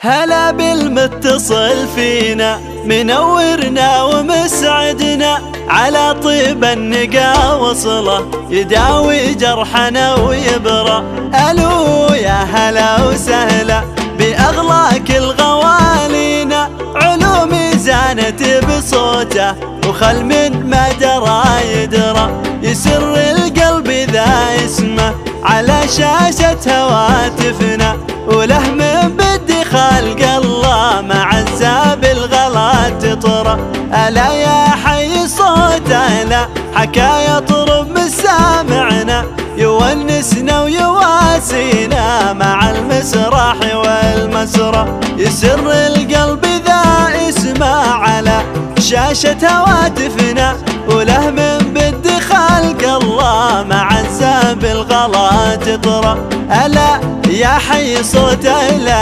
هلا بالمتصل فينا منورنا ومسعدنا، على طيب النقا وصله يداوي جرحنا ويبرى. الو يا هلا وسهلا بأغلاك الغوالينا، علومي زانت بصوته وخل من ما درى يدرى. يسر القلب ذا اسمه على شاشة هواتفنا، وله من بدي خلق الله مع الزاب الغلا تطرى. ألا يا حي صوته لا حكاية طرب مسامعنا، يونسنا ويواسينا مع المسرح والمسرى. يسر القلب ذا اسمه على شاشة هواتفنا، وله من بدي خلق الله مع الزاب الغلا تطرى. ألا يا حي صوته لا